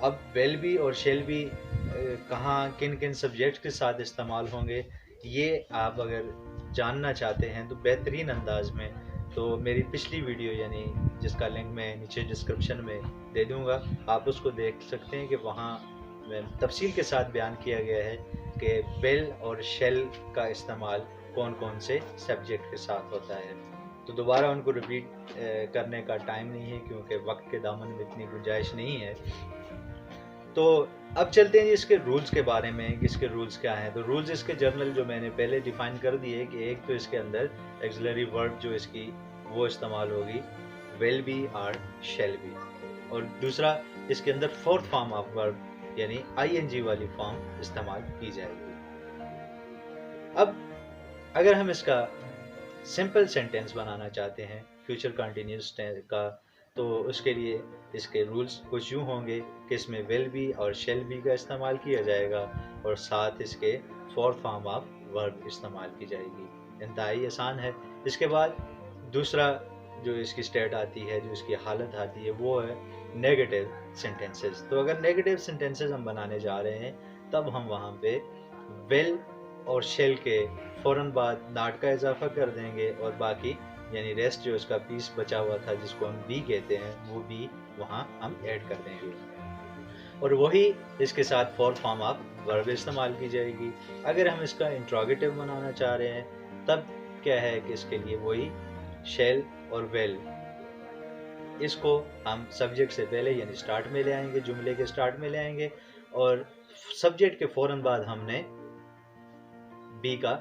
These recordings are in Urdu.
اب ویل بی اور شیل بی کہاں کن کن سبجیکٹ کے ساتھ استعمال ہوں گے، یہ آپ اگر جاننا چاہتے ہیں تو بہترین انداز میں تو میری پچھلی ویڈیو یعنی جس کا لنک میں نیچے ڈسکرپشن میں دے دوں گا، آپ اس کو دیکھ سکتے ہیں کہ وہاں میں تفصیل کے ساتھ بیان کیا گیا ہے کہ ویل اور شیل کا استعمال کون کون سے سبجیکٹ کے ساتھ ہوتا ہے۔ تو دوبارہ ان کو ریپیٹ کرنے کا ٹائم نہیں ہے کیونکہ وقت کے دامن میں اتنی گنجائش نہیں ہے۔ تو اب چلتے ہیں اس کے رولز کے بارے میں کہ اس کے رولز کیا ہیں۔ تو رولز اس کے جرنل جو میں نے پہلے ڈیفائن کر دیے کہ ایک تو اس کے اندر ایکسلری ورب جو اس کی وہ استعمال ہوگی ویل بی اور شیل بی، اور دوسرا اس کے اندر فورتھ فارم آف ورب یعنی آئی این جی والی فارم استعمال کی جائے گی۔ اب اگر ہم اس کا سمپل سینٹینس بنانا چاہتے ہیں فیوچر کنٹینیوس کا، تو اس کے لیے اس کے رولز کچھ یوں ہوں گے کہ اس میں ویل بی اور شیل بی کا استعمال کیا جائے گا اور ساتھ اس کے فورتھ فارم آف ورب استعمال کی جائے گی۔ انتہائی آسان ہے۔ اس کے بعد دوسرا جو اس کی اسٹیٹ آتی ہے، جو اس کی حالت آتی ہے، وہ ہے نیگیٹو سینٹینسز۔ تو اگر نیگیٹو سینٹینسز ہم بنانے جا رہے ہیں تب ہم وہاں پہ ویل اور شیل کے فوراً بعد ناٹ کا اضافہ کر دیں گے اور باقی یعنی ریسٹ جو اس کا پیس بچا ہوا تھا جس کو ہم بی کہتے ہیں وہ بھی وہاں ہم ایڈ کر دیں گے، اور وہی اس کے ساتھ فورتھ فارم آف ورب استعمال کی جائے گی۔ اگر ہم اس کا انٹروگیٹو بنانا چاہ رہے ہیں تب کیا ہے کہ اس کے لیے وہی شیل اور ویل، اس کو ہم سبجیکٹ سے پہلے یعنی سٹارٹ میں لے آئیں گے، جملے کے سٹارٹ میں لے آئیں گے، اور سبجیکٹ کے فوراً بعد ہم نے بی کا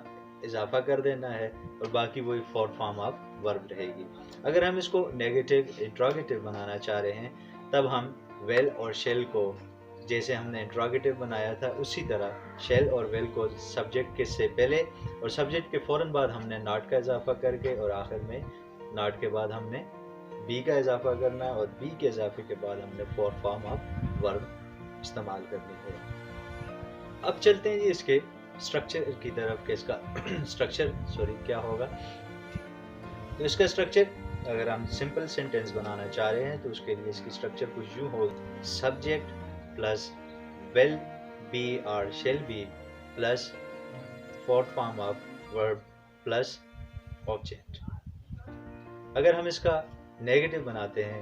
اضافہ کر دینا ہے اور باقی وہی فورتھ فارم آف ورب رہے گی۔ اگر ہم اس کو نیگیٹو انٹروگیٹو بنانا چاہ رہے ہیں تب ہم ویل اور شیل کو جیسے ہم نے انٹروگیٹو بنایا تھا اسی طرح شیل اور ویل کو سبجیکٹ کے سے پہلے اور سبجیکٹ کے فوراً بعد ہم نے ناٹ کا اضافہ کر کے اور آخر میں ناٹ کے بعد ہم نے بی کا اضافہ کرنا ہے اور بی کے اضافے کے بعد ہم نے فورتھ فارم آف ورب استعمال کرنی ہے۔ اب چلتے ہیں جی اس کے اسٹرکچر کی طرف کہ اس کا اسٹرکچر کیا ہوگا۔ تو اس کا اسٹرکچر اگر ہم سمپل سینٹینس بنانا چاہ رہے ہیں تو اس کے لیے اس کی اسٹرکچر کچھ یوں ہوگا، سبجیکٹ پلس ویل بی اور shall be plus fourth form of verb plus object. اگر ہم اس کا نیگیٹو بناتے ہیں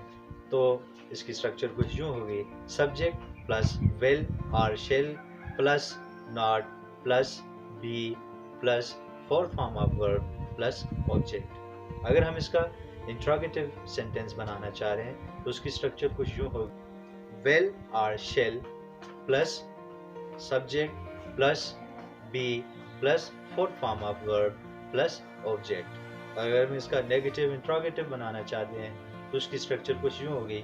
تو اس کی اسٹرکچر کچھ یوں ہوگی، سبجیکٹ پلس ویل اور shall plus not plus be plus fourth form of verb plus object. اگر ہم اس کا انٹروگیٹو سینٹینس بنانا چاہ رہے ہیں تو اس کی اسٹرکچر کچھ یوں ہوگی، ویل اور shall plus subject plus be plus fourth form of verb plus object. اگر ہم اس کا نیگیٹو انٹروگیٹو بنانا چاہتے ہیں تو اس کی اسٹرکچر کچھ یوں ہوگی،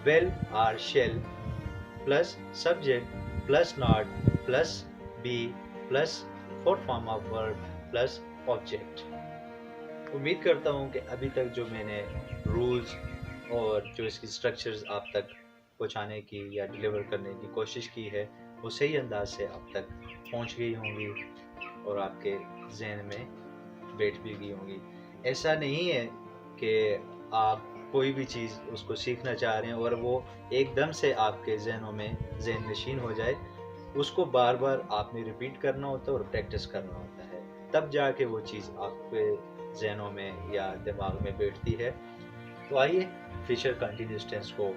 ویل اور shall plus subject plus not plus be plus fourth form of verb plus object. امید کرتا ہوں کہ ابھی تک جو میں نے رولز اور جو اس کی اسٹرکچرز آپ تک پہنچانے کی یا ڈیلیور کرنے کی کوشش کی ہے وہ صحیح انداز سے آپ تک پہنچ گئی ہوں گی اور آپ کے ذہن میں بیٹھ بھی گئی ہوں گی۔ ایسا نہیں ہے کہ آپ کوئی بھی چیز اس کو سیکھنا چاہ رہے ہیں اور وہ ایک دم سے آپ کے ذہنوں میں ذہن نشین ہو جائے، اس کو بار بار آپ نے ریپیٹ کرنا ہوتا ہے اور پریکٹس کرنا ہوتا ہے، تب جا کے وہ چیز آپ کے ذہنوں میں یا دماغ میں بیٹھتی ہے۔ تو آئیے فیوچر کنٹینیوس ٹینس کو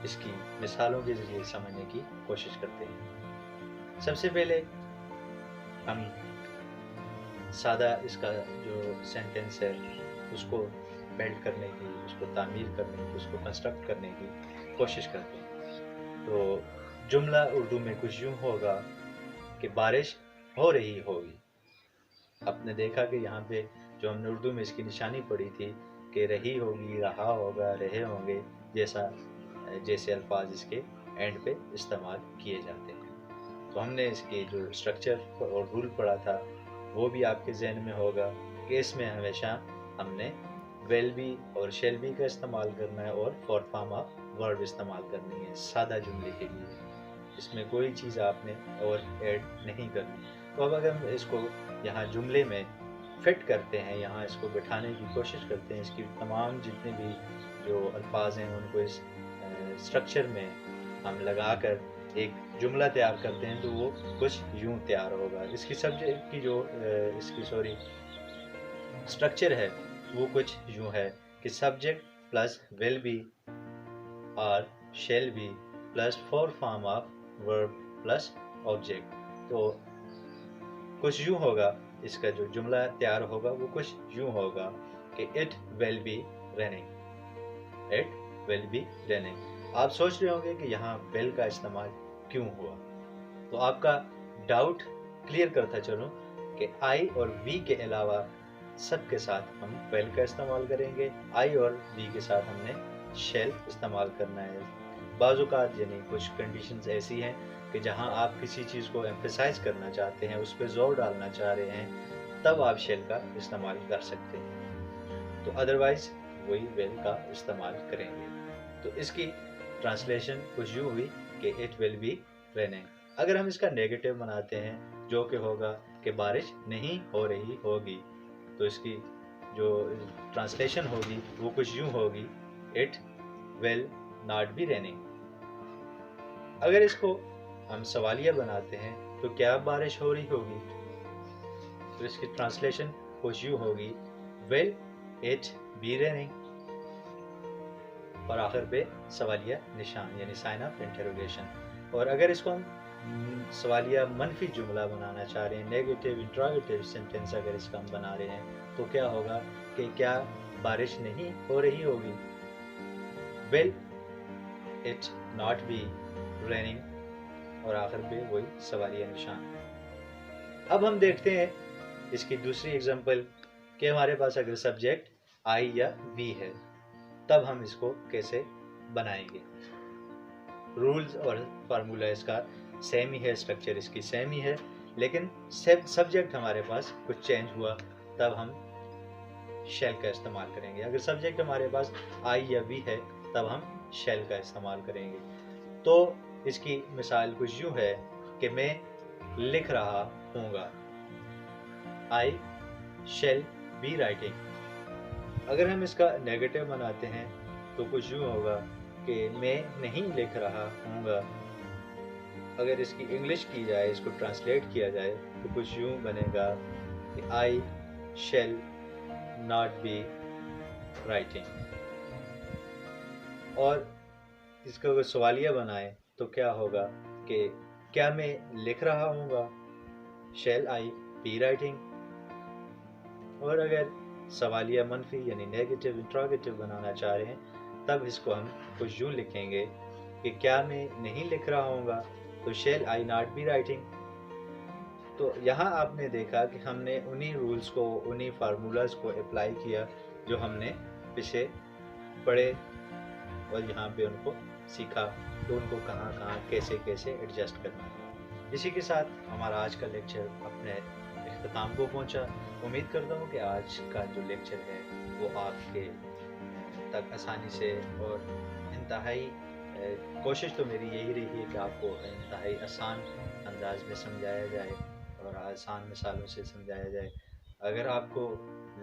اس کی مثالوں کے ذریعے سمجھنے کی کوشش کرتے ہیں۔ سب سے پہلے ہم سادہ اس کا جو سینٹینس ہے اس کو بلڈ کرنے کی، اس کو تعمیر کرنے کی، اس کو کنسٹرکٹ کرنے کی کوشش کرتے ہیں۔ تو جملہ اردو میں کچھ یوں ہوگا کہ بارش ہو رہی ہوگی۔ آپ نے دیکھا کہ یہاں پہ جو ہم نے اردو میں اس کی نشانی پڑھی تھی کہ رہی ہوگی، رہا ہوگا، رہے ہوں گے، جیسے الفاظ اس کے اینڈ پہ استعمال کیے جاتے ہیں۔ تو ہم نے اس کی جو اسٹرکچر اور رول پڑھا تھا وہ بھی آپ کے ذہن میں ہوگا کہ اس میں ہمیشہ ہم نے ویل بی اور شیل بی کا استعمال کرنا ہے اور فورتھ فارم آف ورب استعمال کرنی ہے سادہ جملے کے لیے، اس میں کوئی چیز آپ نے اور ایڈ نہیں کرنی۔ تو اب اگر ہم اس کو یہاں جملے میں فٹ کرتے ہیں، یہاں اس کو بٹھانے کی کوشش کرتے ہیں، اس کی تمام جتنے بھی جو الفاظ ہیں ان کو اس اسٹرکچر میں ہم لگا کر ایک جملہ تیار کرتے ہیں تو وہ کچھ یوں تیار ہوگا. اس کی سبجیکٹ کی جو اسٹرکچر ہے وہ کچھ یوں ہے کہ سبجیکٹ پلس ول بی اور shall be plus 4 form of verb plus object. تو کچھ یوں ہوگا، اس کا جو جملہ تیار ہوگا وہ کچھ یوں ہوگا کہ it will be raining, it will be raining. آپ سوچ رہے ہوں گے کہ یہاں ول کا استعمال کیوں ہوا، تو آپ کا ڈاؤٹ کلیئر کرتا چلوں کہ آئی اور وی کے علاوہ سب کے ساتھ ہم ول کا استعمال کریں گے. آئی اور وی کے ساتھ ہم نے شیل استعمال کرنا ہے. بعض اوقات یعنی کچھ کنڈیشنز ایسی ہیں کہ جہاں آپ کسی چیز کو ایمفیسائز کرنا چاہتے ہیں، اس پہ زور ڈالنا چاہ رہے ہیں، تب آپ شیل کا استعمال کر سکتے ہیں. تو ادروائز وہی ول کا استعمال کریں گے. تو اس کی ٹرانسلیشن کچھ یوں ہوئی کہ اٹ ول بی ریننگ. اگر ہم اس کا نیگیٹو بناتے ہیں جو کہ ہوگا کہ بارش نہیں ہو رہی ہوگی، تو اس کی جو ٹرانسلیشن ہوگی وہ کچھ یوں ہوگی it will not be raining. اگر اس کو ہم سوالیہ بناتے ہیں تو کیا بارش ہو رہی ہوگی، تو اس کی ٹرانسلیشن کچھ یوں ہوگی ول اٹ بی ریننگ، اور آخر پہ سوالیہ نشان یعنی سائن آف انٹروگیشن. اور اگر اس کو ہم سوالیہ منفی جملہ بنانا چاہ رہے ہیں، نیگیٹو انٹراگیٹو سینٹینس اگر اس کا ہم بنا رہے ہیں، تو کیا ہوگا کہ کیا بارش نہیں ہو رہی ہوگی، will it not be raining, اور آخر پہ وہی سوالیہ نشان. اب ہم دیکھتے ہیں اس کی دوسری اگزامپل کہ ہمارے پاس اگر سبجیکٹ آئی یا وی ہے تب ہم اس کو کیسے بنائیں گے. رولز اور فارمولا اس کا سیم ہی ہے، اسٹرکچر اس کی سیم ہی ہے، لیکن سبجیکٹ ہمارے پاس کچھ چینج ہوا تب ہم شیل کا استعمال کریں گے. اگر سبجیکٹ ہمارے پاس آئی یا وی ہے تب ہم شیل کا استعمال کریں گے. تو اس کی مثال کچھ یوں ہے کہ میں لکھ رہا ہوں گا، آئی شیل بی رائٹنگ. اگر ہم اس کا نیگیٹو بناتے ہیں تو کچھ یوں ہوگا کہ میں نہیں لکھ رہا ہوں گا. اگر اس کی انگلش کی جائے، اس کو ٹرانسلیٹ کیا جائے تو کچھ یوں بنے گا کہ I shall not be writing. اور اس کو اگر سوالیہ بنائیں تو کیا ہوگا کہ کیا میں لکھ رہا ہوں گا، شیل آئی بی رائٹنگ. اور اگر سوالیہ منفی یعنی نیگیٹو انٹراگیٹو بنانا چاہ رہے ہیں تب اس کو ہم کچھ یوں لکھیں گے کہ کیا میں نہیں لکھ رہا ہوں گا، تو shall I not be writing. تو یہاں آپ نے دیکھا کہ ہم نے انہی رولز کو، انہی فارمولاز کو اپلائی کیا جو ہم نے پیچھے پڑھے، اور یہاں پہ ان کو سیکھا کہ ان کو کہاں کہاں کیسے کیسے ایڈجسٹ کرنا ہے. اسی کے ساتھ ہمارا آج کا لیکچر اپنے اختتام کو پہنچا. امید کرتا ہوں کہ آج کا جو لیکچر ہے وہ آپ کے تک آسانی سے اور انتہائی کوشش تو میری یہی رہی ہے کہ آپ کو انتہائی آسان انداز میں سمجھایا جائے اور آسان مثالوں سے سمجھایا جائے. اگر آپ کو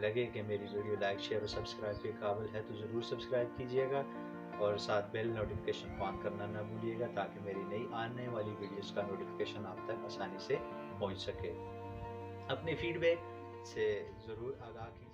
لگے کہ میری ویڈیو لائک شیئر اور سبسکرائب کے قابل ہے تو ضرور سبسکرائب کیجیے گا، اور ساتھ بیل نوٹیفیکیشن آن کرنا نہ بھولیے گا تاکہ میری نئی آنے والی ویڈیوز کا نوٹیفیکیشن آپ تک آسانی سے پہنچ سکے. اپنے فیڈ بیک سے ضرور آگاہ کیجیے.